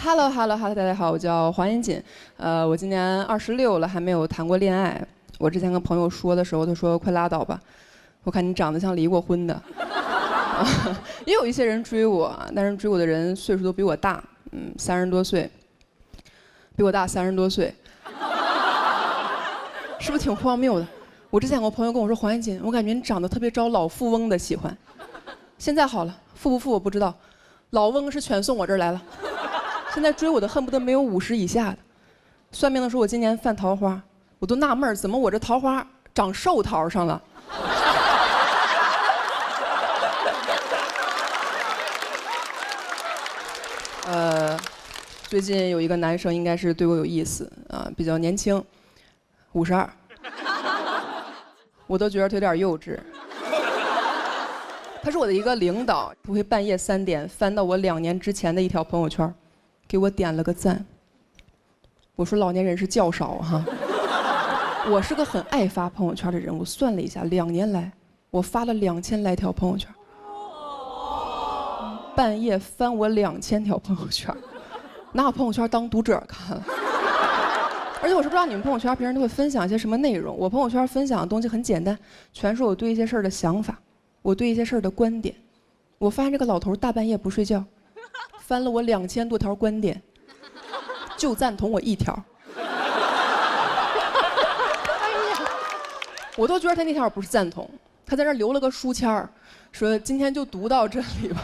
Hello，大家好，我叫黄延锦，我今年26了，还没有谈过恋爱。我之前跟朋友说的时候，他说快拉倒吧，我看你长得像离过婚的。也有一些人追我，但是追我的人岁数都比我大，30多岁，比我大30多岁，是不是挺荒谬的？我之前有个朋友跟我说，黄延锦，我感觉你长得特别招老富翁的喜欢。现在好了，富不富我不知道，老翁是全送我这儿来了。现在追我的恨不得没有50以下的。算命的说我今年犯桃花，我都纳闷怎么我这桃花长寿桃上了。最近有一个男生应该是对我有意思啊，比较年轻，52，我都觉得他有点幼稚。他是我的一个领导，他会半夜3点翻到我2年之前的一条朋友圈，给我点了个赞。我说老年人是较少哈。我是个很爱发朋友圈的人，我算了一下，2年来我发了2000来条朋友圈。半夜翻我2000条朋友圈，拿我朋友圈当读者看了。而且我是不知道你们朋友圈平时都会分享一些什么内容，我朋友圈分享的东西很简单，全是我对一些事儿的想法，我对一些事儿的观点。我发现这个老头大半夜不睡觉，翻了我2000多条观点，就赞同我1条。我都觉得他那条不是赞同，他在那留了个书签儿，说今天就读到这里吧。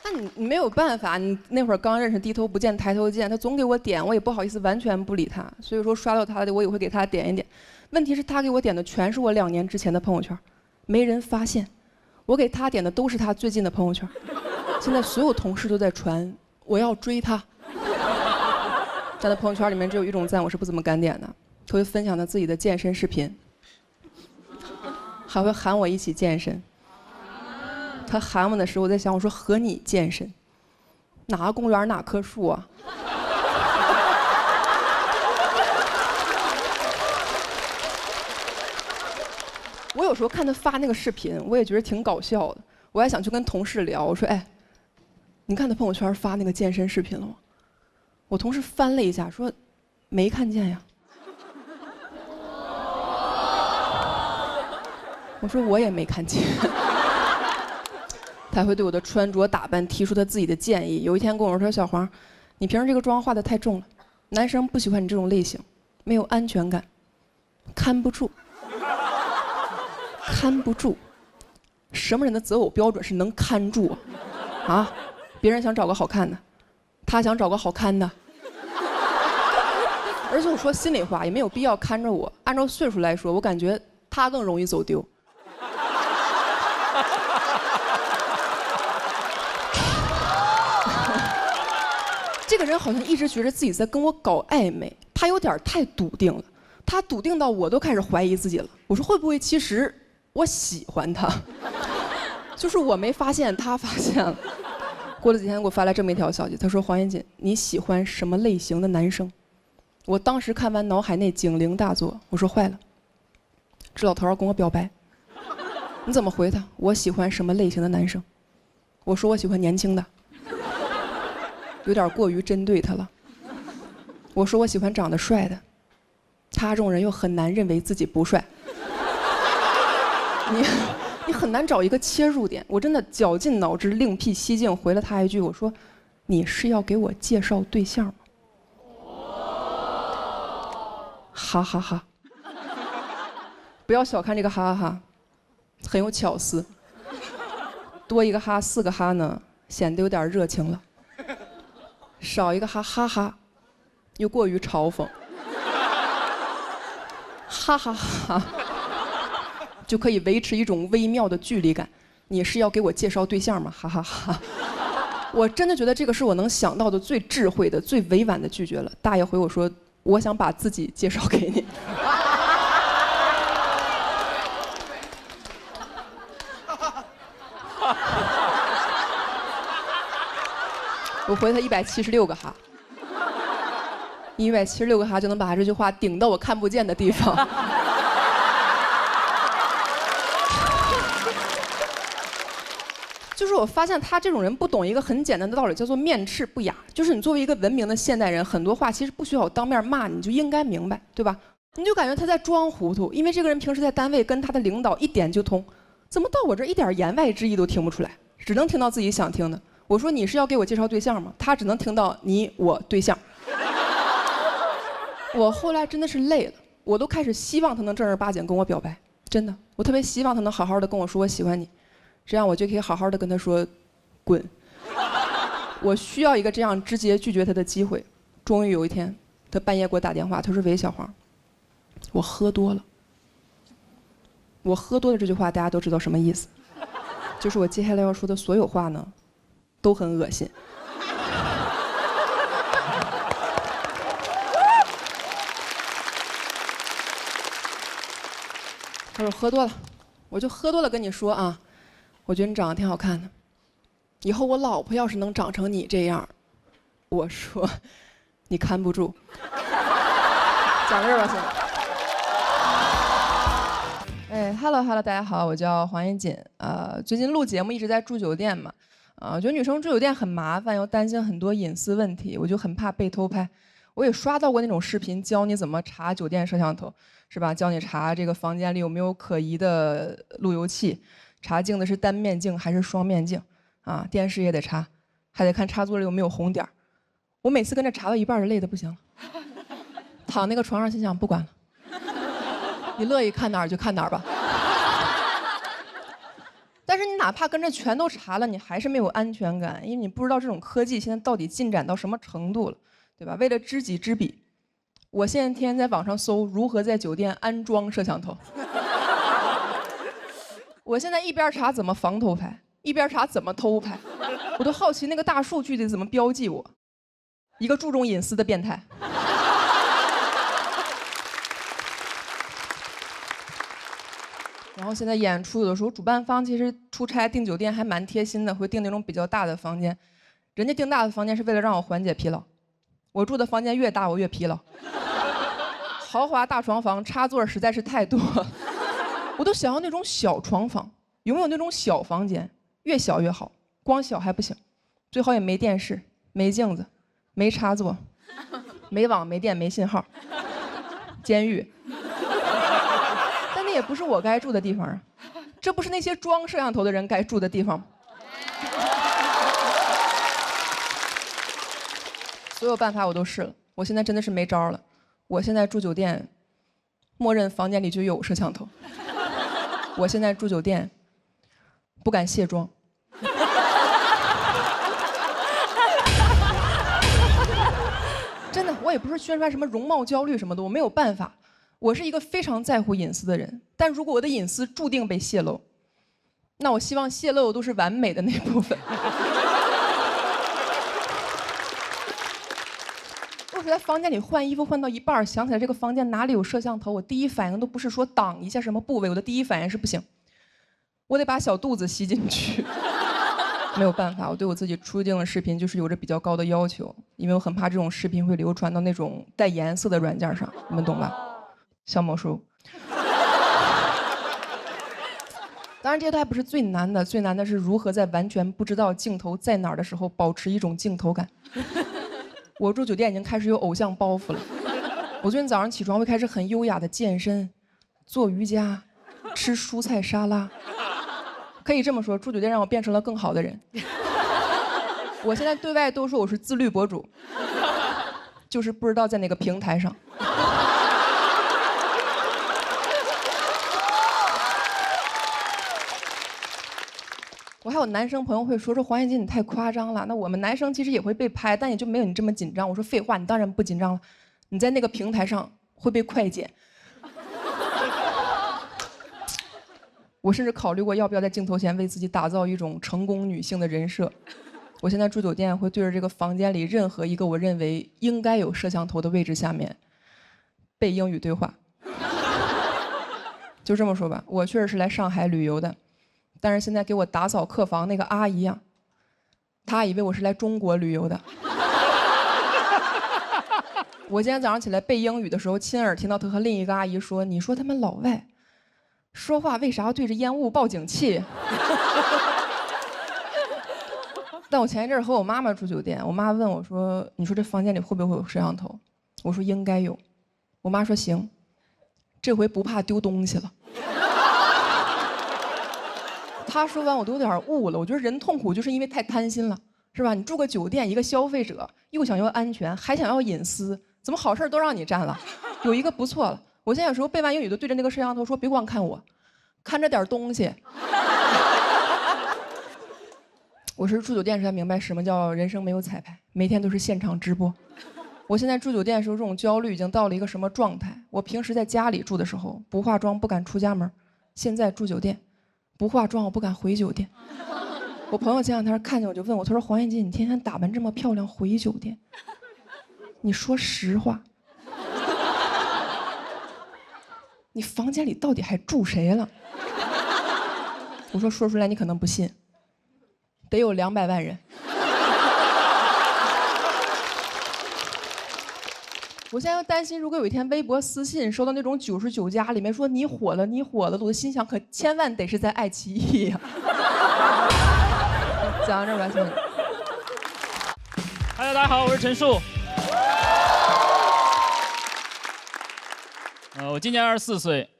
那你没有办法，你那会儿刚认识，低头不见抬头见，他总给我点，我也不好意思完全不理他，所以说刷到他的我也会给他点一点。问题是，他给我点的全是我2年之前的朋友圈，没人发现。我给他点的都是他最近的朋友圈。现在所有同事都在传我要追他。在他朋友圈里面只有一种赞我是不怎么敢点的，他会分享他自己的健身视频，还会喊我一起健身。他喊我的时候，我在想，我说和你健身，哪个公园哪棵树啊？我有时候看他发那个视频，我也觉得挺搞笑的。我还想去跟同事聊，我说：“哎，你看他朋友圈发那个健身视频了吗？”我同事翻了一下，说：“没看见呀。”我说：“我也没看见。”他会对我的穿着打扮提出他自己的建议。有一天跟我说：“小黄，你平时这个妆化得太重了，男生不喜欢你这种类型，没有安全感，看不住。”看不住，什么人的择偶标准是能看住啊？别人想找个好看的，他想找个好看的。而且我说心里话，也没有必要看着我。按照岁数来说，我感觉他更容易走丢。这个人好像一直觉得自己在跟我搞暧昧，他有点太笃定了。他笃定到我都开始怀疑自己了。我说会不会其实我喜欢他，就是我没发现，他发现了。过了几天给我发来这么一条消息，他说：“黄延锦，你喜欢什么类型的男生？”我当时看完脑海内警铃大作，我说坏了，这老头要跟我表白。你怎么回他？我喜欢什么类型的男生？我说我喜欢年轻的，有点过于针对他了。我说我喜欢长得帅的，他这种人又很难认为自己不帅。你很难找一个切入点，我真的绞尽脑汁另辟蹊径回了他一句，我说：“你是要给我介绍对象吗？”哈哈哈！不要小看这个哈哈哈，很有巧思。多一个哈，4个哈呢，显得有点热情了；少一个哈，哈哈，又过于嘲讽。哈哈哈！就可以维持一种微妙的距离感。你是要给我介绍对象吗？哈哈哈！我真的觉得这个是我能想到的最智慧的、最委婉的拒绝了。大爷回我说：“我想把自己介绍给你。”我回他176个哈，176个哈就能把他这句话顶到我看不见的地方。就是我发现他这种人不懂一个很简单的道理，叫做面斥不雅。就是你作为一个文明的现代人，很多话其实不需要我当面骂你，就应该明白，对吧？你就感觉他在装糊涂，因为这个人平时在单位跟他的领导一点就通，怎么到我这一点言外之意都听不出来，只能听到自己想听的。我说你是要给我介绍对象吗？他只能听到你我对象。我后来真的是累了，我都开始希望他能正儿八经跟我表白，真的，我特别希望他能好好的跟我说我喜欢你，这样我就可以好好的跟他说，滚。我需要一个这样直接拒绝他的机会。终于有一天，他半夜给我打电话，他说：“喂，小黄，我喝多了。”我喝多了这句话大家都知道什么意思，就是我接下来要说的所有话呢，都很恶心。他说喝多了，我就喝多了跟你说啊，我觉得你长得挺好看的，以后我老婆要是能长成你这样，我说你看不住。讲到这儿吧，现在。Hello， 大家好，我叫黄妍锦。最近录节目一直在住酒店嘛，我觉得女生住酒店很麻烦，又担心很多隐私问题，我就很怕被偷拍。我也刷到过那种视频，教你怎么查酒店摄像头，是吧？教你查这个房间里有没有可疑的路由器，查镜子是单面镜还是双面镜，啊，电视也得查，还得看插座里有没有红点儿。我每次跟着查到一半就累得不行了，躺那个床上心想不管了，你乐意看哪儿就看哪儿吧。但是你哪怕跟着全都查了，你还是没有安全感，因为你不知道这种科技现在到底进展到什么程度了，对吧？为了知己知彼，我现在天天在网上搜如何在酒店安装摄像头。我现在一边查怎么防偷拍，一边查怎么偷拍，我都好奇那个大数据得怎么标记我，一个注重隐私的变态。然后现在演出有的时候主办方其实出差订酒店还蛮贴心的，会订那种比较大的房间。人家订大的房间是为了让我缓解疲劳，我住的房间越大我越疲劳。豪华大床房插座实在是太多，我都想要那种小床房。有没有那种小房间？越小越好，光小还不行，最好也没电视、没镜子、没插座、没网、没电、没信号。监狱。但那也不是我该住的地方啊，这不是那些装摄像头的人该住的地方吗？所有办法我都试了，我现在真的是没招了。我现在住酒店，默认房间里就有摄像头。我现在住酒店，不敢卸妆。真的，我也不是宣传什么容貌焦虑什么的，我没有办法。我是一个非常在乎隐私的人，但如果我的隐私注定被泄露，那我希望泄露都是完美的那部分。我在房间里换衣服换到一半，想起来这个房间哪里有摄像头，我第一反应都不是说挡一下什么部位，我的第一反应是不行，我得把小肚子吸进去。没有办法，我对我自己出镜的视频就是有着比较高的要求，因为我很怕这种视频会流传到那种带颜色的软件上，你们懂吧？小某书。当然这些都还不是最难的，最难的是如何在完全不知道镜头在哪儿的时候保持一种镜头感。我住酒店已经开始有偶像包袱了。我最近早上起床会开始很优雅的健身、做瑜伽、吃蔬菜沙拉。可以这么说，住酒店让我变成了更好的人。我现在对外都说我是自律博主，就是不知道在哪个平台上。我还有男生朋友会说黄妍锦你太夸张了，那我们男生其实也会被拍，但也就没有你这么紧张。我说废话，你当然不紧张了，你在那个平台上会被快剪。我甚至考虑过要不要在镜头前为自己打造一种成功女性的人设。我现在住酒店会对着这个房间里任何一个我认为应该有摄像头的位置下面背英语对话。就这么说吧，我确实是来上海旅游的。但是现在给我打扫客房那个阿姨啊，她以为我是来中国旅游的。我今天早上起来背英语的时候，亲耳听到她和另一个阿姨说：“你说他们老外说话为啥要对着烟雾报警器？”但我前一阵和我妈妈住酒店，我妈问我说：“你说这房间里会不会有摄像头？”我说：“应该有。”我妈说：“行，这回不怕丢东西了。”她说完我都有点悟了。我觉得人痛苦就是因为太贪心了，是吧？你住个酒店，一个消费者又想要安全，还想要隐私，怎么好事都让你占了？有一个不错了。我现在有时候背完英语都对着那个摄像头说：“别光看我，看着点东西。”我是住酒店时才明白什么叫人生没有彩排，每天都是现场直播。我现在住酒店的时候，这种焦虑已经到了一个什么状态？我平时在家里住的时候，不化妆不敢出家门，现在住酒店，不化妆我不敢回酒店。我朋友前两天看见我就问我，他说：“黄燕姐，你天天打扮这么漂亮回酒店，你说实话，你房间里到底还住谁了？”我说：“说出来你可能不信。”得有200万人。我现在担心，如果有一天微博私信收到那种99加里面说你火了，你火了，我的心想可千万得是在爱奇艺呀。讲到这儿吧，兄弟。大家好，我是陈树。我今年24岁，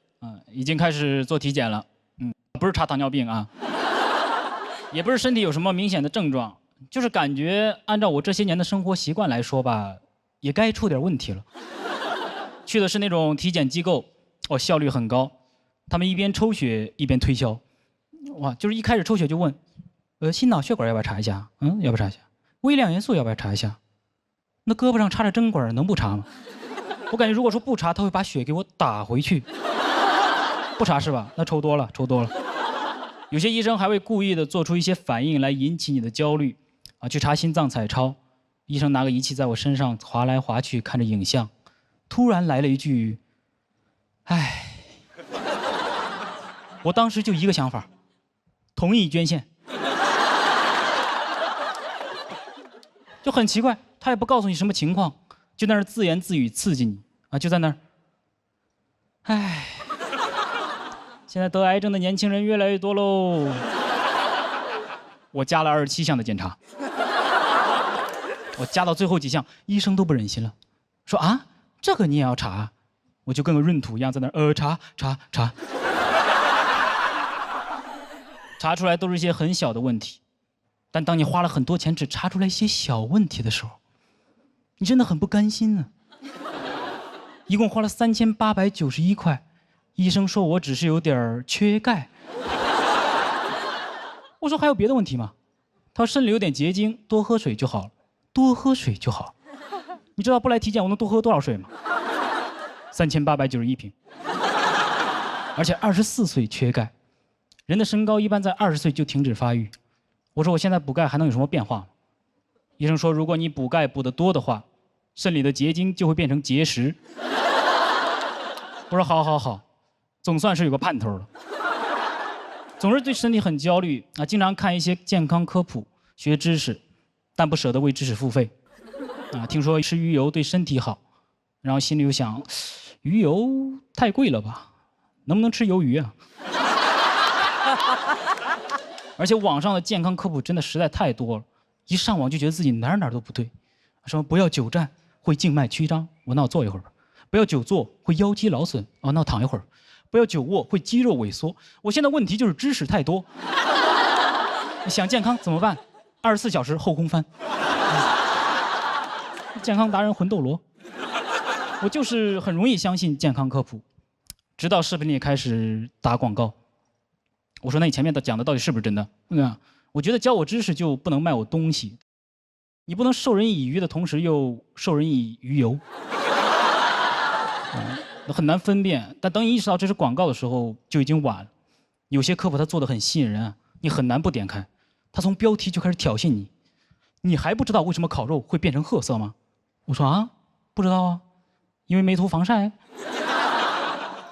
已经开始做体检了，不是查糖尿病啊。也不是身体有什么明显的症状，就是感觉按照我这些年的生活习惯来说吧，也该出点问题了。去的是那种体检机构，效率很高，他们一边抽血一边推销，哇，就是一开始抽血就问，心脑血管要不要查一下？要不要查一下？微量元素要不要查一下？那胳膊上插着针管能不查吗？我感觉如果说不查，他会把血给我打回去。不查是吧？那抽多了，抽多了。有些医生还会故意的做出一些反应来引起你的焦虑，去查心脏彩超，医生拿个仪器在我身上划来划去，看着影像，突然来了一句：“唉。”我当时就一个想法，同意捐献。就很奇怪，他也不告诉你什么情况，就在那儿自言自语刺激你就在那儿，唉。现在得癌症的年轻人越来越多喽。我加了27项的检查，我加到最后几项，医生都不忍心了，说这个你也要查？我就跟个闰土一样在那儿查，查出来都是一些很小的问题，但当你花了很多钱只查出来一些小问题的时候，你真的很不甘心呢。一共花了3891块。医生说我只是有点缺钙。我说还有别的问题吗？他说肾里有点结晶，多喝水就好了，多喝水就好。你知道不来体检我能多喝多少水吗？3891瓶。而且24岁缺钙，人的身高一般在20岁就停止发育。我说我现在补钙还能有什么变化吗？医生说如果你补钙补得多的话，肾里的结晶就会变成结石。我说好。总算是有个盼头了。总是对身体很焦虑经常看一些健康科普，学知识，但不舍得为知识付费。听说吃鱼油对身体好，然后心里又想，鱼油太贵了吧，能不能吃鱿鱼啊？而且网上的健康科普真的实在太多了，一上网就觉得自己哪儿都不对。什么不要久站会静脉曲张，那我坐一会儿；不要久坐会腰肌劳损，那我躺一会儿。不要久卧会肌肉萎缩。我现在问题就是知识太多。想健康怎么办？24小时后空翻。健康达人魂斗罗。我就是很容易相信健康科普，直到视频里开始打广告。我说那你前面讲的到底是不是真的？我觉得教我知识就不能卖我东西，你不能授人以鱼的同时又授人以鱼油。很难分辨，但等你意识到这是广告的时候，就已经晚了。有些科普它做得很吸引人你很难不点开。他从标题就开始挑衅你，你还不知道为什么烤肉会变成褐色吗？我说不知道因为没涂防晒。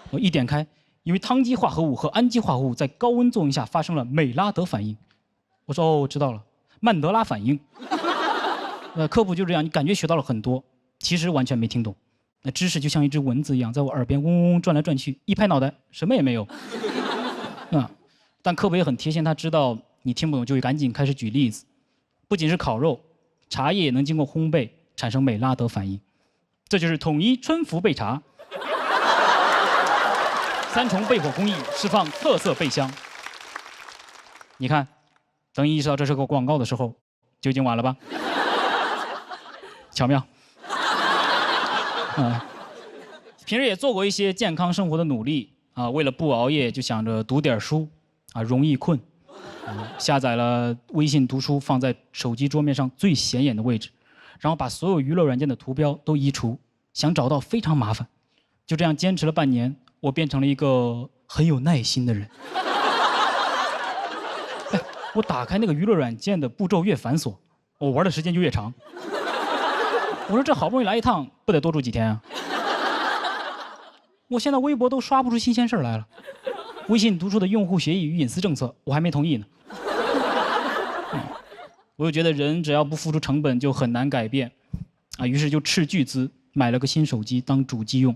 我一点开，因为羟基化合物和氨基化合物在高温作用下发生了美拉德反应。我说我知道了，曼德拉反应。科普就这样，你感觉学到了很多，其实完全没听懂。那知识就像一只蚊子一样，在我耳边嗡嗡转来转去，一拍脑袋，什么也没有。但科普也很贴心，他知道你听不懂，就会赶紧开始举例子。不仅是烤肉，茶叶也能经过烘焙产生美拉德反应，这就是统一春福焙茶。3重焙火工艺释放特色焙香。你看，等你意识到这是个广告的时候，就已经晚了吧？巧妙。平时也做过一些健康生活的努力啊，为了不熬夜，就想着读点书啊，容易困。下载了微信读书，放在手机桌面上最显眼的位置，然后把所有娱乐软件的图标都移除，想找到非常麻烦。就这样坚持了半年，我变成了一个很有耐心的人。我打开那个娱乐软件的步骤越繁琐，我玩的时间就越长。我说这好不容易来一趟，不得多住几天啊？我现在微博都刷不出新鲜事儿来了。微信读书的用户协议与隐私政策，我还没同意呢。我就觉得人只要不付出成本，就很难改变，啊，于是就斥巨资买了个新手机当主机用，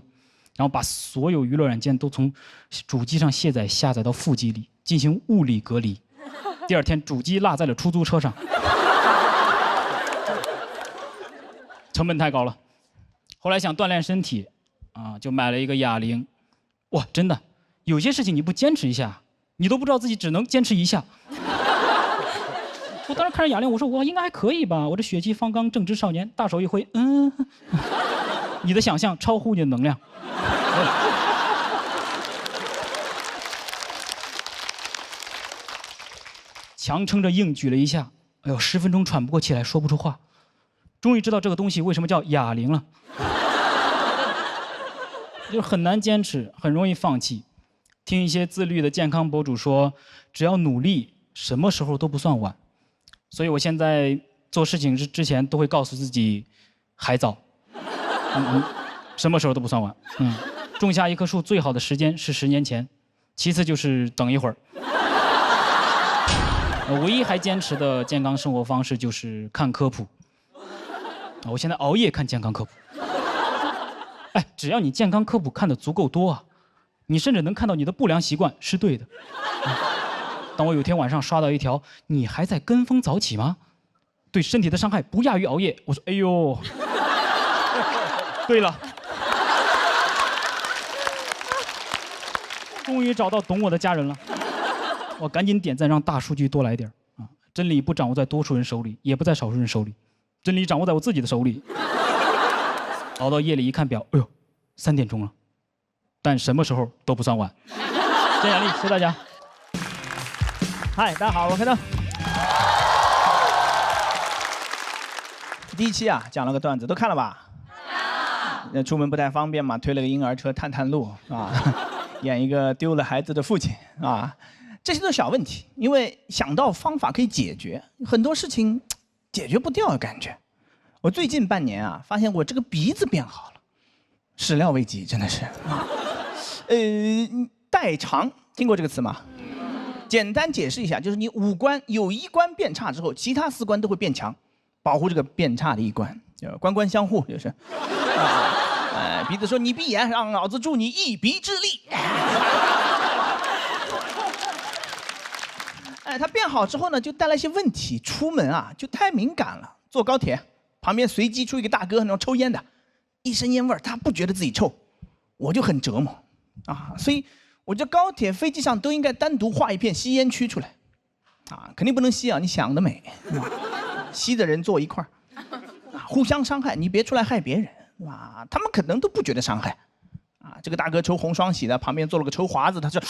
然后把所有娱乐软件都从主机上下载到副机里，进行物理隔离。第二天，主机落在了出租车上，成本太高了。后来想锻炼身体，啊，就买了一个哑铃。哇，真的，有些事情你不坚持一下，你都不知道自己只能坚持一下。我当时看着哑铃，我说我应该还可以吧，我这血气方刚，正直少年，大手一挥，你的想象超乎你的能量。强撑着硬举了一下，哎呦，10分钟喘不过气来，说不出话。终于知道这个东西为什么叫哑铃了。就很难坚持，很容易放弃。听一些自律的健康博主说，只要努力，什么时候都不算晚。所以我现在做事情之前都会告诉自己，还早，什么时候都不算晚。种下一棵树最好的时间是10年前，其次就是等一会儿。唯一还坚持的健康生活方式就是看科普。我现在熬夜看健康科普。哎，只要你健康科普看得足够多啊，你甚至能看到你的不良习惯是对的。当我有天晚上刷到一条“你还在跟风早起吗？对身体的伤害不亚于熬夜”，我说：“哎呦，对了，终于找到懂我的家人了。”我赶紧点赞，让大数据多来点啊！真理不掌握在多数人手里，也不在少数人手里，真理掌握在我自己的手里。熬到夜里一看表，哎呦，3点钟了，但什么时候都不算晚。真雅丽，谢谢大家。嗨，大家好，我开灯。第一期啊，讲了个段子，都看了吧？那出门不太方便嘛，推了个婴儿车探探路啊，演一个丢了孩子的父亲啊，这些都是小问题，因为想到方法可以解决，很多事情解决不掉的感觉。我最近半年啊，发现我这个鼻子变好了，始料未及，真的是。代偿，听过这个词吗？简单解释一下，就是你5官有1官变差之后，其他4官都会变强，保护这个变差的1官，官官相护就是。鼻子说你闭眼，让老子助你一鼻之力。它变好之后呢，就带来一些问题，出门啊就太敏感了。坐高铁旁边随机出一个大哥，那种抽烟的，一身烟味儿，他不觉得自己臭，我就很折磨啊。所以我觉得高铁、飞机上都应该单独划一片吸烟区出来，啊，肯定不能吸啊！你想得美，吸的人坐一块儿，啊，互相伤害，你别出来害别人，啊，他们可能都不觉得伤害，啊，这个大哥抽红双喜的，旁边坐了个抽华子，他说，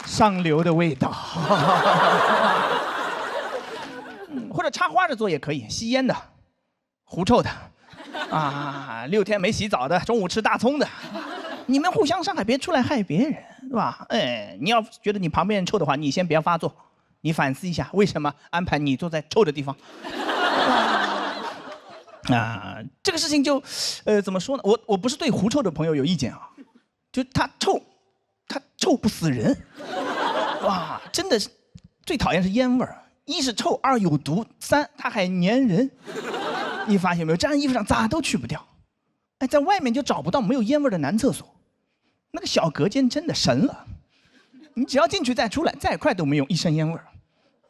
上流的味道。或者插花的做也可以，吸烟的，狐臭的，啊，6天没洗澡的，中午吃大葱的，你们互相伤害，别出来害别人，是吧？哎，你要觉得你旁边人臭的话，你先别发作，你反思一下，为什么安排你坐在臭的地方？啊，这个事情就，怎么说呢？我不是对狐臭的朋友有意见啊，就他臭不死人，哇，真的是最讨厌是烟味儿。1是臭，2有毒，3它还粘人。你发现没有？粘在衣服上咋都去不掉。哎，在外面就找不到没有烟味的男厕所，那个小隔间真的神了。你只要进去再出来，再快都没用，一身烟味儿。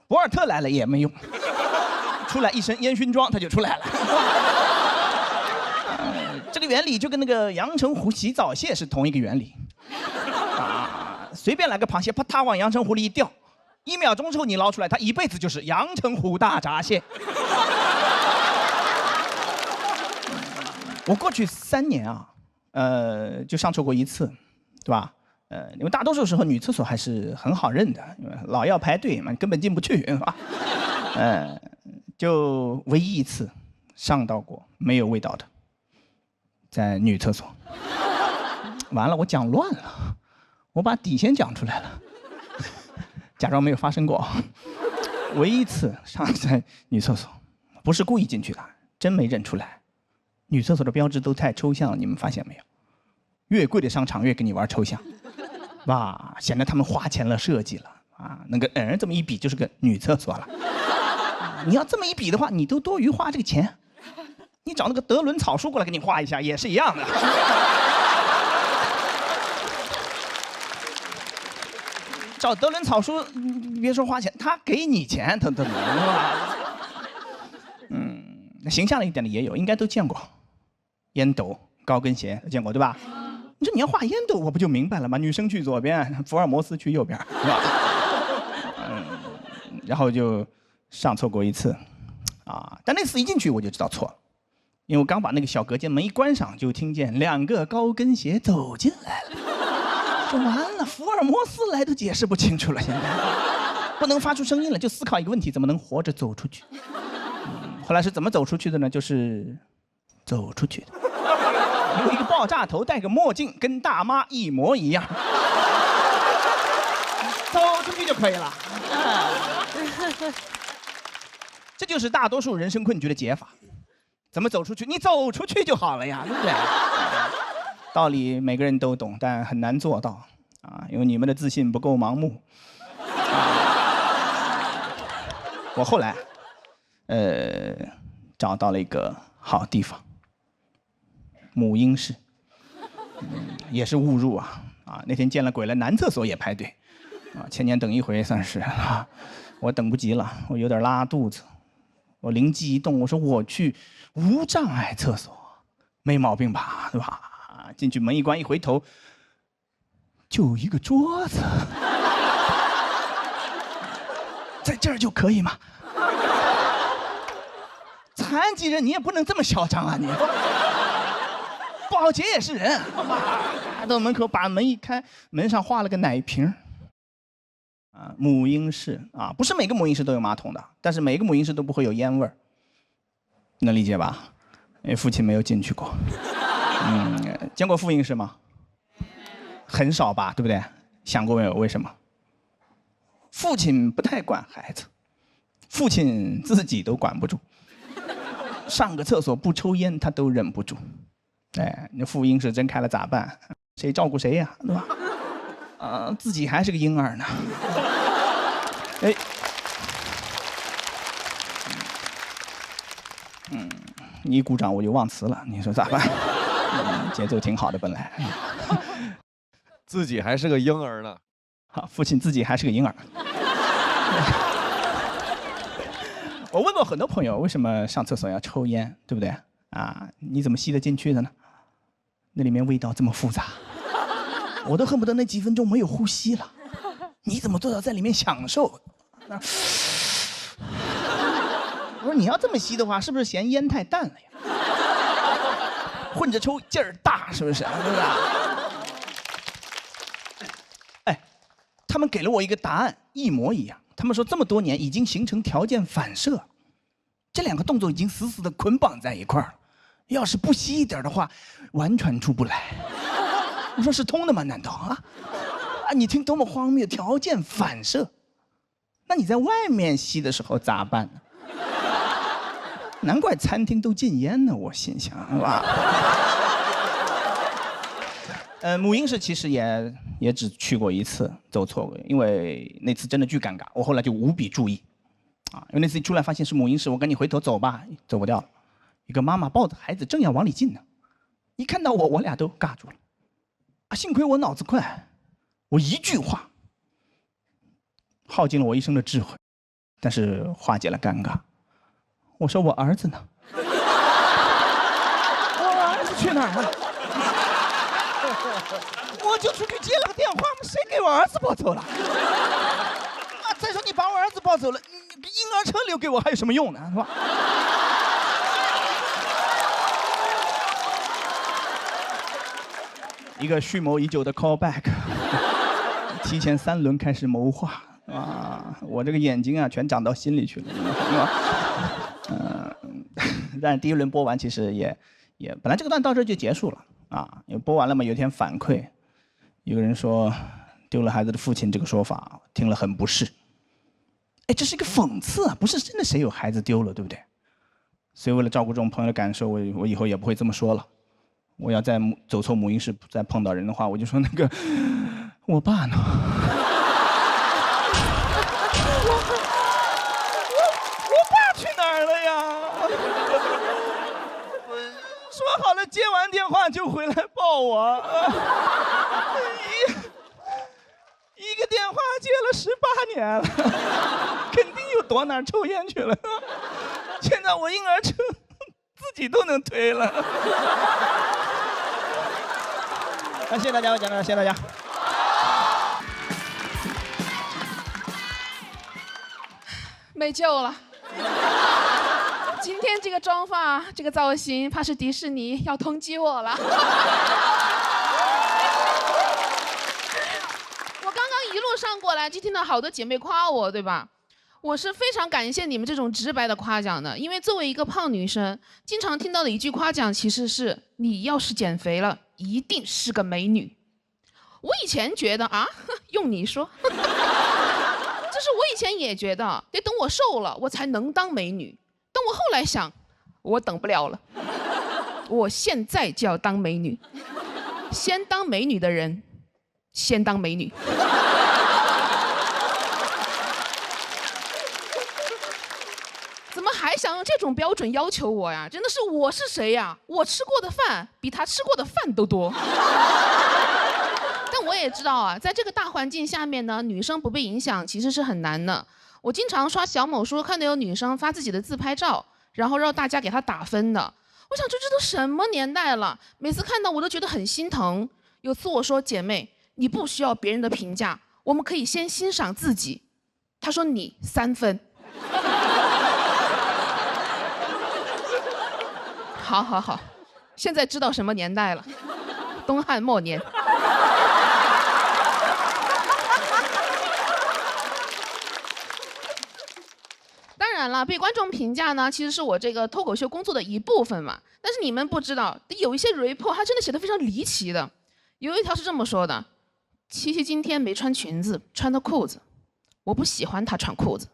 博尔特来了也没用，出来一身烟熏妆他就出来了。这个原理就跟那个阳澄湖洗澡蟹是同一个原理。随便来个螃蟹，啪嗒往阳澄湖里一掉，1秒钟之后你捞出来，它一辈子就是阳澄湖大闸蟹。我过去3年啊，就上厕过1次，对吧？因为大多数时候女厕所还是很好认的，因为老要排队嘛，根本进不去，是吧？就唯一一次上到过没有味道的，在女厕所。完了，我讲乱了，我把底线讲出来了，假装没有发生过。唯一一次上在女厕所，不是故意进去的，真没认出来。女厕所的标志都太抽象了，你们发现没有？越贵的商场越跟你玩抽象，哇，显得他们花钱了设计了啊。那个这么一比就是个女厕所了。你要这么一比的话，你都多余花这个钱，你找那个德伦草书过来给你画一下也是一样的。找德伦草书，别说花钱，他给你钱，他能吧？形象一点的也有，应该都见过。烟斗、高跟鞋见过对吧？你说你要画烟斗，我不就明白了吗？女生去左边，福尔摩斯去右边，是吧？然后就上错过1次，但那次一进去我就知道错了，因为我刚把那个小隔间门一关上，就听见2个高跟鞋走进来了。说完了，福尔摩斯来都解释不清楚了，现在不能发出声音了，就思考一个问题：怎么能活着走出去？后来是怎么走出去的呢？就是走出去的。有一个爆炸头，戴个墨镜，跟大妈一模一样，走出去就可以了。这就是大多数人生困局的解法。怎么走出去？你走出去就好了呀，对不对？道理每个人都懂，但很难做到因为你们的自信不够盲目。我后来，找到了一个好地方，母婴室，也是误入那天见了鬼了，男厕所也排队，千年等一回算是我等不及了，我有点拉肚子，我灵机一动，我说我去无障碍厕所，没毛病吧，对吧？进去门一关，一回头，就一个桌子，在这儿就可以吗？残疾人你也不能这么嚣张啊你！保洁也是人，来到门口把门一开，门上画了个奶瓶。母婴室不是每个母婴室都有马桶的，但是每个母婴室都不会有烟味儿，能理解吧？因为父亲没有进去过。见过妇婴室吗？很少吧，对不对？想过没有为什么？父亲不太管孩子，父亲自己都管不住，上个厕所不抽烟他都忍不住。那妇婴室真开了咋办？谁照顾谁呀，对吧？自己还是个婴儿呢。你一鼓掌我就忘词了，你说咋办？节奏挺好的，本来。自己还是个婴儿呢。好，父亲自己还是个婴儿。我问过很多朋友，为什么上厕所要抽烟，对不对？你怎么吸得进去的呢？那里面味道这么复杂，我都恨不得那几分钟没有呼吸了。你怎么做到在里面享受？我说你要这么吸的话，是不是嫌烟太淡了呀？混着抽劲儿大，是不是？对吧？他们给了我一个答案，一模一样。他们说这么多年已经形成条件反射，这2个动作已经死死的捆绑在一块儿了。要是不吸一点的话，完全出不来。我说是通的吗？难道你听多么荒谬！条件反射，那你在外面吸的时候咋办呢？难怪餐厅都禁烟呢，我心想，是吧？母婴室其实也只去过1次，走错过，因为那次真的巨尴尬，我后来就无比注意，因为那次一出来发现是母婴室，我赶紧回头走吧，走不掉了。一个妈妈抱着孩子正要往里进呢，一看到我俩都尬住了。幸亏我脑子快，我一句话耗尽了我一生的智慧，但是化解了尴尬。我说我儿子呢？我儿子去哪儿了？我就出去接了个电话嘛，谁给我儿子抱走了？啊，再说你把我儿子抱走了，你婴儿车留给我还有什么用呢？是吧？一个蓄谋已久的 callback， 提前3轮开始谋划啊！我这个眼睛啊，全长到心里去了。但第1轮播完，其实也本来这个段到这就结束了啊，因为播完了嘛，有一天反馈，有个人说丢了孩子的父亲这个说法听了很不适。哎，这是一个讽刺啊，不是真的谁有孩子丢了，对不对？所以为了照顾这种朋友的感受，我以后也不会这么说了。我要再走错母婴室，再碰到人的话，我就说那个我爸呢？我爸去哪儿了呀？说好了接完电话就回来抱我，一个电话接了18年了，肯定有躲哪儿抽烟去了。现在我婴儿车自己都能推了。谢谢大家，我讲到这，谢谢大家。没救了。今天这个妆发，这个造型，怕是迪士尼要通缉我了。我刚刚一路上过来，就听到好多姐妹夸我，对吧？我是非常感谢你们这种直白的夸奖的，因为作为一个胖女生，经常听到的一句夸奖其实是“你要是减肥了，一定是个美女”。我以前觉得啊，用你说，就是我以前也觉得得等我瘦了，我才能当美女。但我后来想，我等不了了，我现在就要当美女。先当美女的人，先当美女。怎么还想用这种标准要求我呀？真的是我是谁呀？我吃过的饭比他吃过的饭都多。但我也知道啊，在这个大环境下面呢，女生不被影响其实是很难的。我经常刷小某书，看到有女生发自己的自拍照，然后让大家给她打分的。我想这都什么年代了？每次看到我都觉得很心疼。有次我说姐妹，你不需要别人的评价，我们可以先欣赏自己。她说你3分。好，现在知道什么年代了？东汉末年。当然了，被观众评价呢，其实是我这个脱口秀工作的一部分嘛。但是你们不知道，有一些 report 它真的写的非常离奇的。有一条是这么说的：七七今天没穿裙子，穿的裤子，我不喜欢她穿裤子。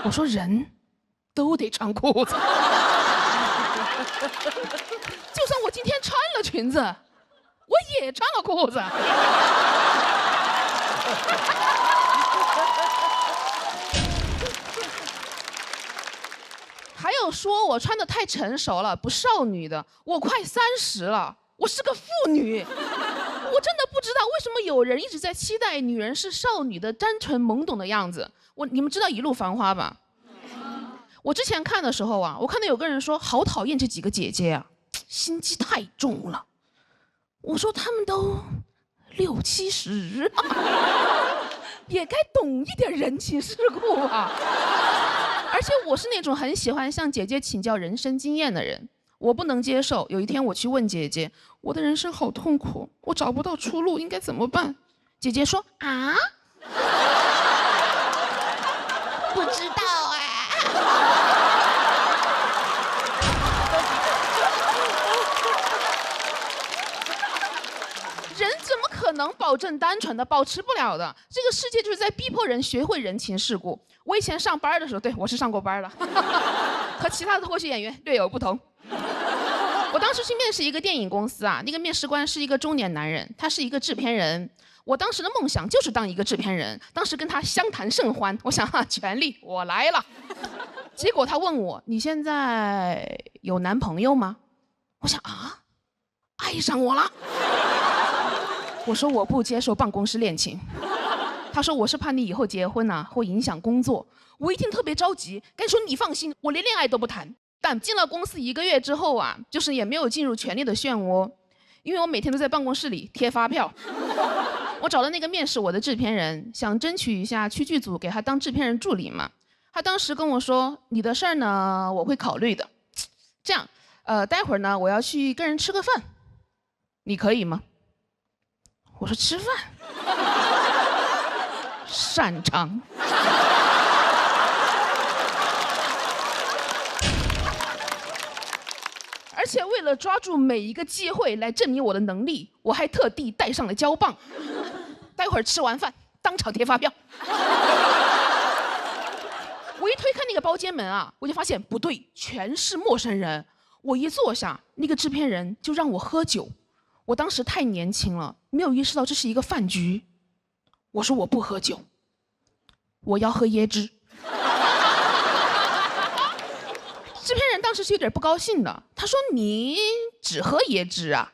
我说人都得穿裤子。就算我今天穿了裙子，我也穿了裤子。还有说我穿的太成熟了，不少女的。我快30了，我是个妇女。我真的不知道为什么有人一直在期待女人是少女的单纯懵懂的样子。你们知道《一路繁花》吧？我之前看的时候啊，我看到有个人说好讨厌这几个姐姐啊，心机太重了。我说她们都60、70了，也该懂一点人情世故啊。而且我是那种很喜欢向姐姐请教人生经验的人，我不能接受有一天我去问姐姐，我的人生好痛苦，我找不到出路，应该怎么办？姐姐说啊，不知道啊。人怎么可能保证单纯的？保持不了的。这个世界就是在逼迫人学会人情世故。我以前上班的时候，对，我是上过班的，和其他的脱口秀演员略有不同。我当时去面试一个电影公司啊，那个面试官是一个中年男人，他是一个制片人。我当时的梦想就是当一个制片人，当时跟他相谈甚欢，我想权力我来了。结果他问我：“你现在有男朋友吗？”我想啊，爱上我了。我说我不接受办公室恋情。他说我是怕你以后结婚啊会影响工作。我一听特别着急，赶紧说你放心，我连恋爱都不谈。但进了公司1个月之后啊，就是也没有进入权力的漩涡，因为我每天都在办公室里贴发票。我找了那个面试我的制片人，想争取一下去剧组给他当制片人助理嘛。他当时跟我说：“你的事儿呢，我会考虑的。这样，待会儿呢，我要去跟人吃个饭，你可以吗？”我说：“吃饭，擅长。”而且为了抓住每一个机会来证明我的能力，我还特地带上了胶棒。待会儿吃完饭，当场贴发票。我一推开那个包间门啊，我就发现不对，全是陌生人。我一坐下，那个制片人就让我喝酒。我当时太年轻了，没有意识到这是一个饭局。我说我不喝酒，我要喝椰汁。制片人当时是有点不高兴的，他说：“你只喝椰汁啊？”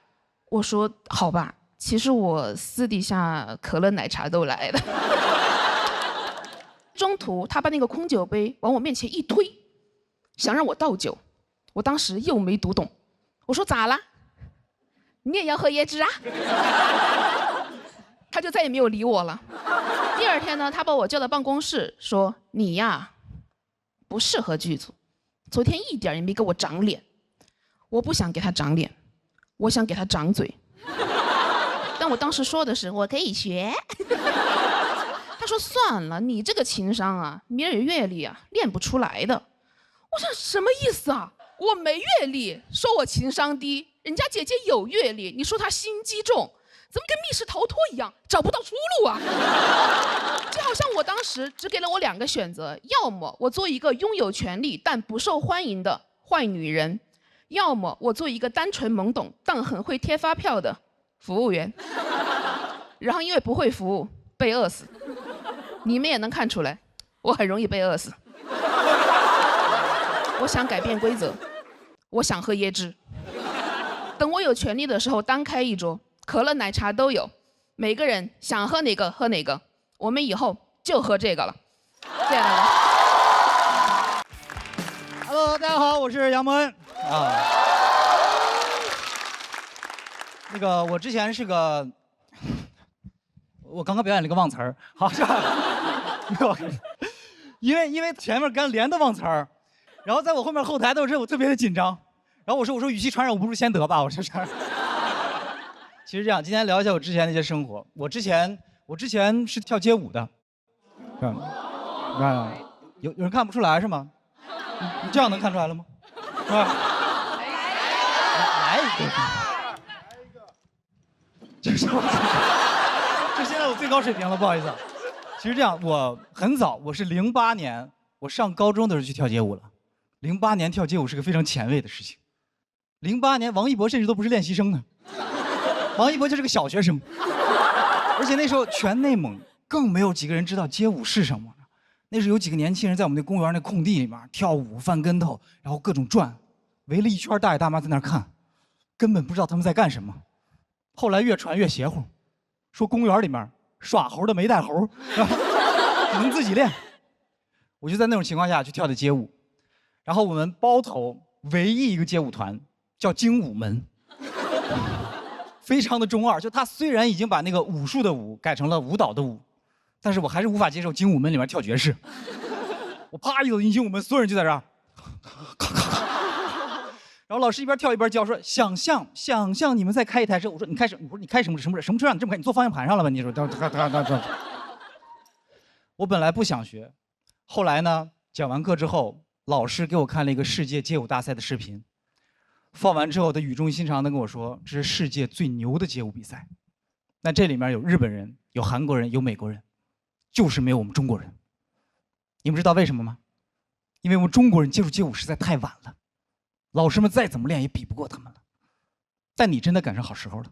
我说：“好吧，其实我私底下可乐奶茶都来的。”中途他把那个空酒杯往我面前一推，想让我倒酒。我当时又没读懂，我说：“咋啦？你也要喝椰汁啊？”他就再也没有理我了。第二天呢，他把我叫到办公室说：“你呀，不适合剧组。昨天一点也没给我长脸。”我不想给他长脸，我想给他长嘴。但我当时说的是我可以学。他说：“算了，你这个情商啊，没点阅历啊，练不出来的。”我想什么意思啊？我没阅历，说我情商低，人家姐姐有阅历，你说她心机重，怎么跟密室逃脱一样，找不到出路啊？就好像我当时只给了我2个选择，要么我做一个拥有权利但不受欢迎的坏女人，要么我做一个单纯懵懂但很会贴发票的服务员。然后因为不会服务，被饿死。你们也能看出来，我很容易被饿死。我想改变规则，我想喝椰汁。等我有权利的时候，单开一桌，可乐奶茶都有，每个人想喝哪个喝哪个。我们以后就喝这个了。谢谢大家。Hello， 大家好，我是杨蒙恩啊。那个，我之前是个，我刚刚表演了个忘词儿，好是吧？没有，因为前面刚连的忘词儿，然后在我后面后台的时候我特别的紧张，然后我说与其传染，我不如先得吧，我说是。其实这样，今天聊一下我之前的一些生活。我之前是跳街舞的，有人看不出来是吗？你这样能看出来了吗？是吧？来一个，这是现在我最高水平了，不好意思。其实这样，我很早，我是08年，我上高中的时候去跳街舞了。08年跳街舞是个非常前卫的事情。08年，王一博甚至都不是练习生呢，王一博就是个小学生。而且那时候全内蒙更没有几个人知道街舞是什么。那时候有几个年轻人在我们那公园那空地里面跳舞、翻跟头，然后各种转，围了一圈大爷大妈在那儿看，根本不知道他们在干什么。后来越传越邪乎，说公园里面耍猴的没带猴，能自己练。我就在那种情况下去跳的街舞，然后我们包头唯一一个街舞团叫精武门。非常的中二，就他虽然已经把那个武术的武改成了舞蹈的舞，但是我还是无法接受精武门里面跳爵士。我啪一走进精武门，所有人就在这儿，然后老师一边跳一边教说：“想象你们再开一台车。”我说：“你开什么？”我说：“你开什么车让你这么开？你坐方向盘上了吧？”你说：“我本来不想学，后来呢，讲完课之后，老师给我看了一个世界街舞大赛的视频。放完之后，他语重心长地跟我说：“这是世界最牛的街舞比赛。那这里面有日本人，有韩国人，有美国人，就是没有我们中国人。你们知道为什么吗？因为我们中国人接触街舞实在太晚了，老师们再怎么练也比不过他们了。但你真的赶上好时候了。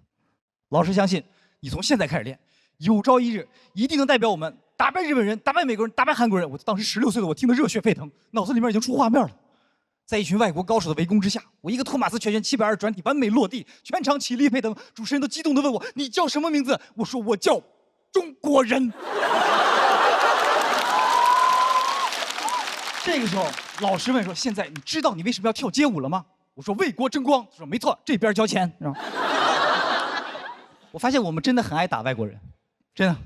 老师相信你从现在开始练，有朝一日一定能代表我们打败日本人，打败美国人，打败韩国人。”我当时16岁的我听得热血沸腾，脑子里面已经出画面了。在一群外国高手的围攻之下，我一个托马斯全旋720转体完美落地，全场起立沸腾。主持人都激动地问我：“你叫什么名字？”我说：“我叫中国人。”这个时候，老师问说：“现在你知道你为什么要跳街舞了吗？”我说：“为国争光。”他说：“没错，这边交钱。”是吧？我发现我们真的很爱打外国人，真的。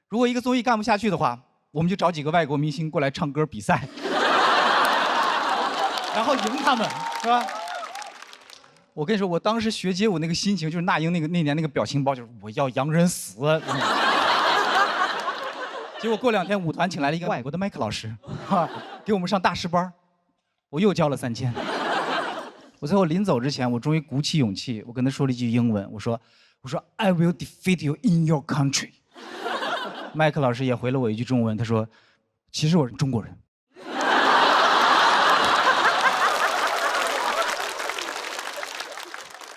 如果一个综艺干不下去的话，我们就找几个外国明星过来唱歌比赛，然后赢他们，是吧？我跟你说，我当时学街舞那个心情，就是那英那年那个表情包，就是我要洋人死。结果过2天舞团请来了一个外国的麦克老师，给我们上大师班，我又交了3000。我最后临走之前，我终于鼓起勇气，我跟他说了一句英文，我说 I will defeat you in your country。麦克老师也回了我一句中文，他说，其实我是中国人。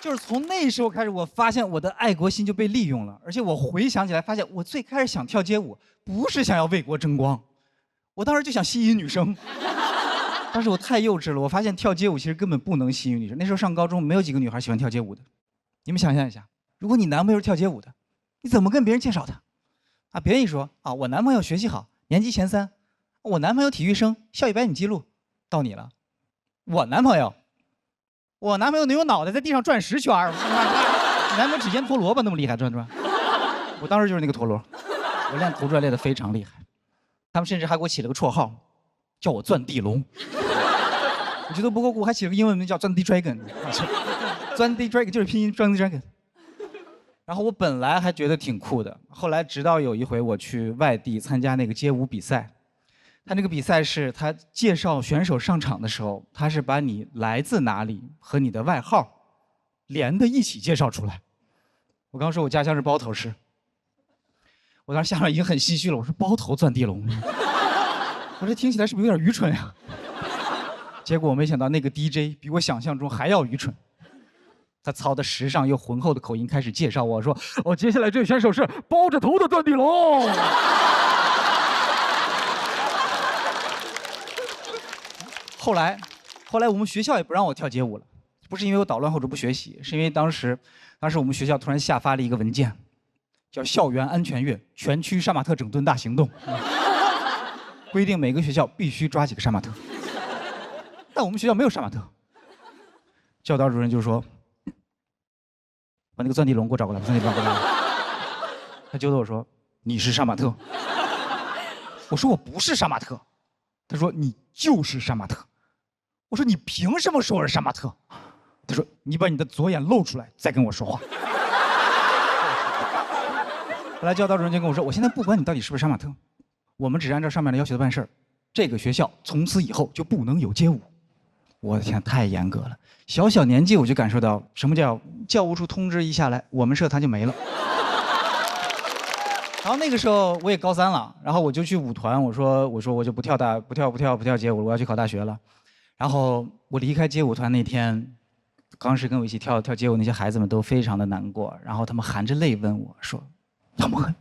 就是从那时候开始，我发现我的爱国心就被利用了，而且我回想起来，发现我最开始想跳街舞，不是想要为国争光，我当时就想吸引女生。但是我太幼稚了，我发现跳街舞其实根本不能吸引女生。那时候上高中，没有几个女孩喜欢跳街舞的。你们想象一下，如果你男朋友是跳街舞的，你怎么跟别人介绍他？啊，别人一说啊，我男朋友学习好，年级前3，我男朋友体育生，校100米记录，到你了，我男朋友能用脑袋在地上转10圈，你男朋友只腌陀螺吧，那么厉害转。我当时就是那个陀螺，我练头转练得非常厉害，他们甚至还给我起了个绰号，叫我钻地龙。我觉得不够酷，还起了个英文名叫钻地 dragon， 钻地 dragon 就是拼音钻地 dragon。然后我本来还觉得挺酷的，后来直到有一回我去外地参加那个街舞比赛，他那个比赛是他介绍选手上场的时候，他是把你来自哪里和你的外号连的一起介绍出来。我刚说我家乡是包头市，我当时下面已经很唏嘘了，我说包头钻地龙，我这听起来是不是有点愚蠢呀？结果我没想到那个 DJ 比我想象中还要愚蠢。他操的时尚又浑厚的口音开始介绍我说：“哦，接下来这位选手是包着头的钻地龙。”后来我们学校也不让我跳街舞了，不是因为我捣乱或者不学习，是因为当时我们学校突然下发了一个文件，叫《校园安全月全区杀马特整顿大行动》，规定每个学校必须抓几个杀马特。但我们学校没有杀马特，教导主任就说。把那个钻地龙给我找过来，把钻地龙找过来。他揪着我说：“你是杀马特。”我说：“我不是杀马特。”他说：“你就是杀马特。”我说：“你凭什么说我是杀马特？”他说：“你把你的左眼露出来，再跟我说话。”后来教导主任就跟我说：“我现在不管你到底是不是杀马特，我们只按照上面的要求办事儿。这个学校从此以后就不能有街舞。”我的天，太严格了！小年纪我就感受到什么叫教务处通知一下来，我们社团就没了。然后那个时候我也高3了，然后我就去舞团，我说我就不跳街舞了，我要去考大学了。然后我离开街舞团那天，当时跟我一起跳街舞那些孩子们都非常的难过，然后他们含着泪问我说：“杨蒙恩，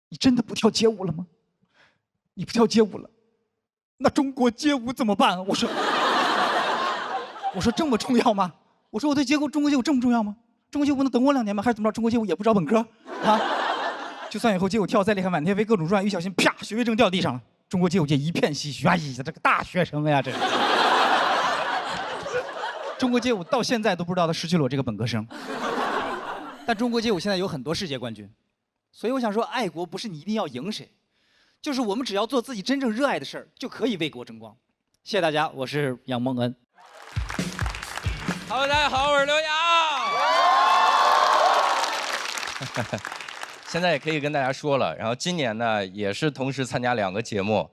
你真的不跳街舞了吗？你不跳街舞了，那中国街舞怎么办？”我说这么重要吗？我说我对中国街舞这么重要吗？中国街舞不能等我2年吗？还是怎么着？中国街舞也不招本科啊？就算以后街舞跳再厉害，满天飞各种转，一小心啪，学位证掉地上了，中国街舞界一片唏嘘。哎呀，这个大学生呀，这是。中国街舞到现在都不知道他失去了我这个本科生。但中国街舞现在有很多世界冠军，所以我想说，爱国不是你一定要赢谁，就是我们只要做自己真正热爱的事儿，就可以为国争光。谢谢大家，我是杨蒙恩。Hello， 大家好，我是刘洋。现在也可以跟大家说了，然后今年呢也是同时参加2个节目，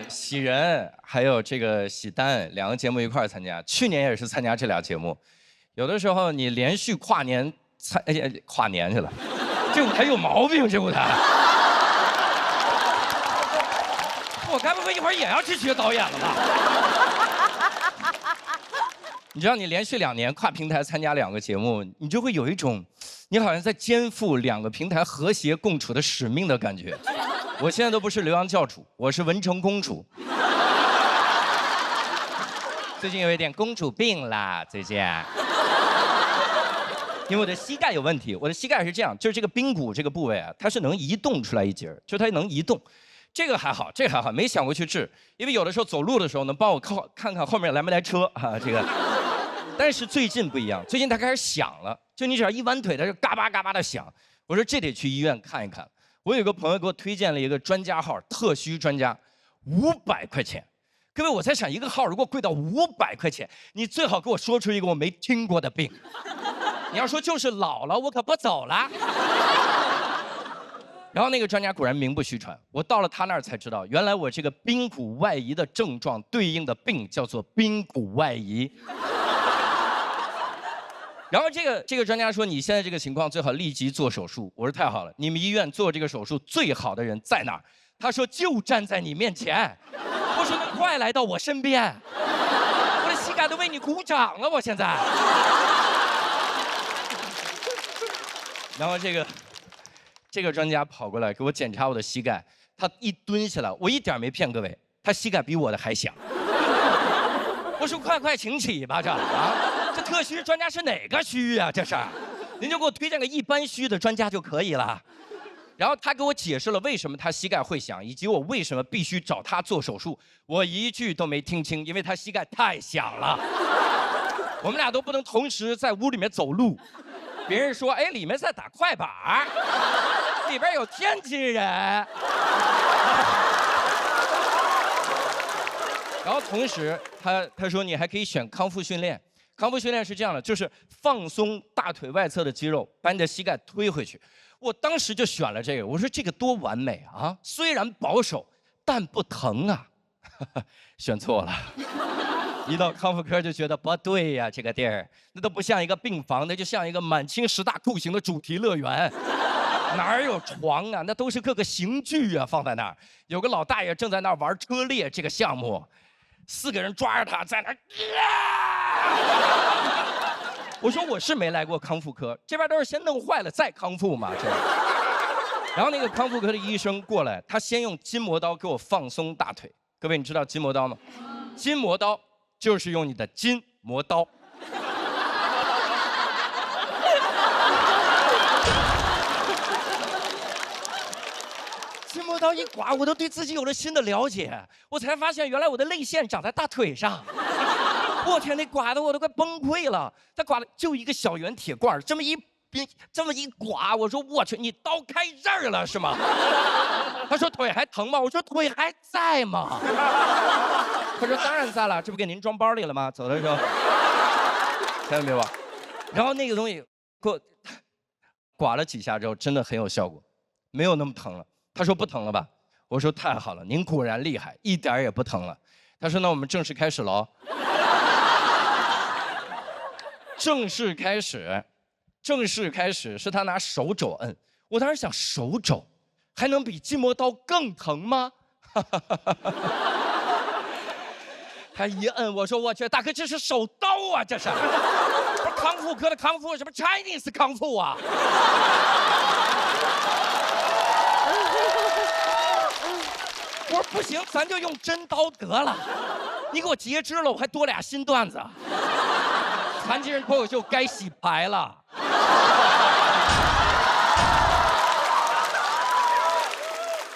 喜人还有这个喜单2个节目一块儿参加。去年也是参加这俩节目，有的时候你连续跨年去了，这舞台有毛病，这舞台。我该不会一会儿也要去学导演了吧？你知道，你连续2年跨平台参加2个节目，你就会有一种，你好像在肩负2个平台和谐共处的使命的感觉。我现在都不是刘洋教主，我是文成公主。最近有一点公主病啦，最近。因为我的膝盖有问题，我的膝盖是这样，就是这个髌骨这个部位啊，它是能移动出来一截，就是它能移动。这个还好，这个还好，没想过去治，因为有的时候走路的时候能帮我看看后面来没来车啊，这个。但是最近不一样，最近它开始响了，就你只要一弯腿，它就嘎巴嘎巴的响。我说这得去医院看一看。我有个朋友给我推荐了一个专家号，特需专家，500块钱。各位，我在想，一个号如果贵到500块钱，你最好给我说出一个我没听过的病。你要说就是老了，我可不走了。然后那个专家果然名不虚传，我到了他那儿才知道，原来我这个髌骨外移的症状对应的病叫做髌骨外移。然后这个专家说，你现在这个情况最好立即做手术。我说太好了，你们医院做这个手术最好的人在哪儿？他说就站在你面前。我说那快来到我身边，我的膝盖都为你鼓掌了，我现在。然后这个专家跑过来给我检查我的膝盖，他一蹲下来，我一点没骗各位，他膝盖比我的还响。我说快请起吧，这这特需专家是哪个需啊？这是，您就给我推荐个一般需的专家就可以了。然后他给我解释了为什么他膝盖会响，以及我为什么必须找他做手术，我一句都没听清，因为他膝盖太响了。我们俩都不能同时在屋里面走路，别人说哎里面在打快板，里边有天津人。然后同时他说你还可以选康复训练，康复训练是这样的，就是放松大腿外侧的肌肉，把你的膝盖推回去。我当时就选了这个，我说这个多完美啊！虽然保守，但不疼啊。选错了，一到康复科就觉得不对呀，这个地儿那都不像一个病房，那就像一个满清10大酷刑的主题乐园。哪有床啊？那都是各个刑具啊，放在那儿。有个老大爷正在那儿玩车裂这个项目，4个人抓着他在那儿。我说我是没来过康复科，这边都是先弄坏了再康复嘛，这。然后那个康复科的医生过来，他先用筋膜刀给我放松大腿。各位，你知道筋膜刀吗？筋膜刀就是用你的筋磨刀。筋膜刀一刮，我都对自己有了新的了解，我才发现原来我的泪腺长在大腿上。我天，那刮的我都快崩溃了。他刮的就一个小圆铁罐，这么一刮，我说我去，你刀开这儿了是吗？他说腿还疼吗？我说腿还在吗？他说当然在了，这不给您装包里了吗？走的时候，听到没有？然后那个东西给我刮了几下之后，真的很有效果，没有那么疼了。他说不疼了吧？我说太好了，您果然厉害，一点也不疼了。他说那我们正式开始了哦。正式开始是他拿手肘摁，我当时想手肘还能比筋膜刀更疼吗？他一摁，我说我去，大哥这是手刀啊，这是，不是康复科的康复，什么 Chinese 康复啊？我说不行，咱就用真刀得了，你给我截肢了，我还多俩新段子。残疾人脱口秀该洗牌了。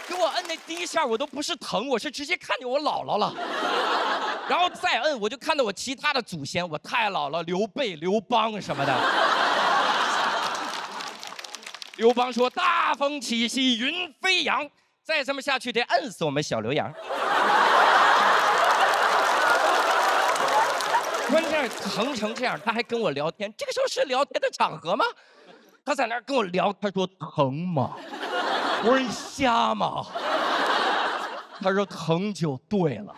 给我摁那第一下，我都不是疼，我是直接看见我姥姥了。然后再摁，我就看到我其他的祖先，我太姥姥刘备、刘邦什么的。刘邦说：“大风起兮云飞扬，再这么下去得摁死我们小刘洋。”关键疼成这样，他还跟我聊天，这个时候是聊天的场合吗？他在那儿跟我聊，他说疼吗？我说你瞎吗？他说疼就对了，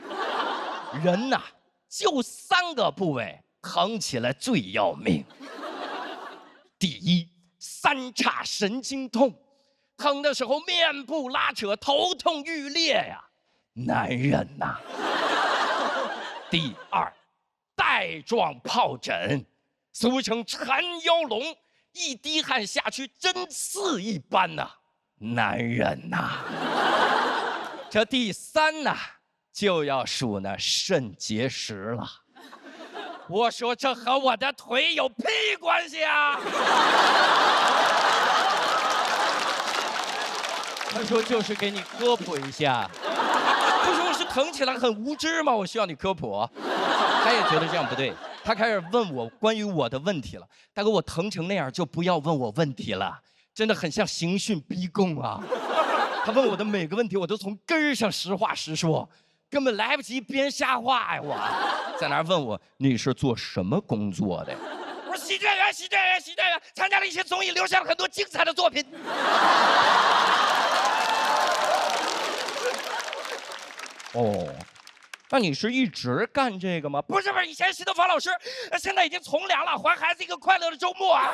人呐就3个部位疼起来最要命。第一，3叉神经痛，疼的时候面部拉扯，头痛欲裂呀，男人呐。第二，带状疱疹，俗称缠腰龙，一滴汗下去针刺一般呐，男人呐。这第3呐，就要数那肾结石了。我说这和我的腿有屁关系啊！他说就是给你科普一下。不是，我是疼起来很无知吗？我需要你科普。他也觉得这样不对，他开始问我关于我的问题了。大哥，我疼成那样就不要问我问题了，真的很像刑讯逼供啊。他问我的每个问题，我都从根儿上实话实说，根本来不及编瞎话呀！我在那儿问我你是做什么工作的？我说喜剧演员，喜剧演员，喜剧演员，参加了一些综艺，留下了很多精彩的作品。哦，那你是一直干这个吗？不是，以前是新东方老师，现在已经从良了，还孩子一个快乐的周末啊。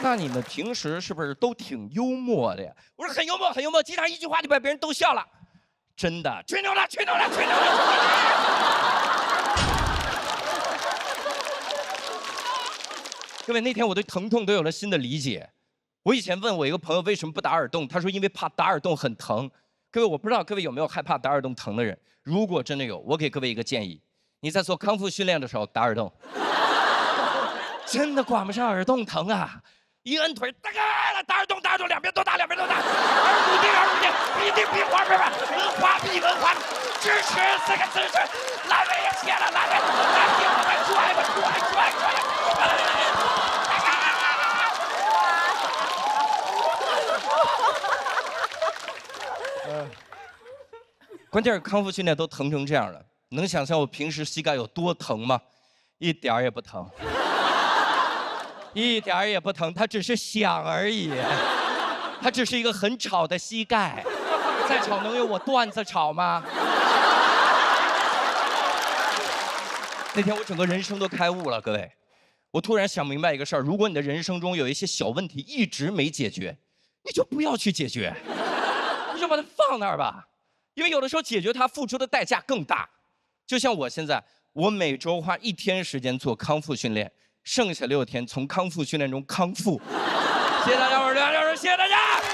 那你们平时是不是都挺幽默的呀？我说很幽默，很幽默，经常一句话就把别人逗笑了。真的，吹牛了，吹牛了，吹牛了！各位，那天我对疼痛都有了新的理解。我以前问我一个朋友为什么不打耳洞，他说因为怕打耳洞很疼。各位，我不知道各位有没有害怕打耳洞疼的人？如果真的有，我给各位一个建议：你在做康复训练的时候打耳洞，真的管不上耳洞疼啊！一摁腿，打耳洞，打耳洞，两边都打，两边都打，耳骨钉，耳骨钉，鼻钉，鼻环，文花臂，文花，支持4个姿势，阑尾也切了，阑尾，我们拽吧，拽。关键是康复训练都疼成这样了，能想象我平时膝盖有多疼吗？一点儿也不疼，一点儿也不疼，它只是响而已，它只是一个很吵的膝盖，再吵能有我段子吵吗？那天我整个人生都开悟了，各位，我突然想明白一个事儿：如果你的人生中有一些小问题一直没解决，你就不要去解决，你就把它放那儿吧。因为有的时候解决它付出的代价更大，就像我现在，我每周花1天时间做康复训练，剩下6天从康复训练中康复。谢谢大家，我是梁教授，谢谢大家。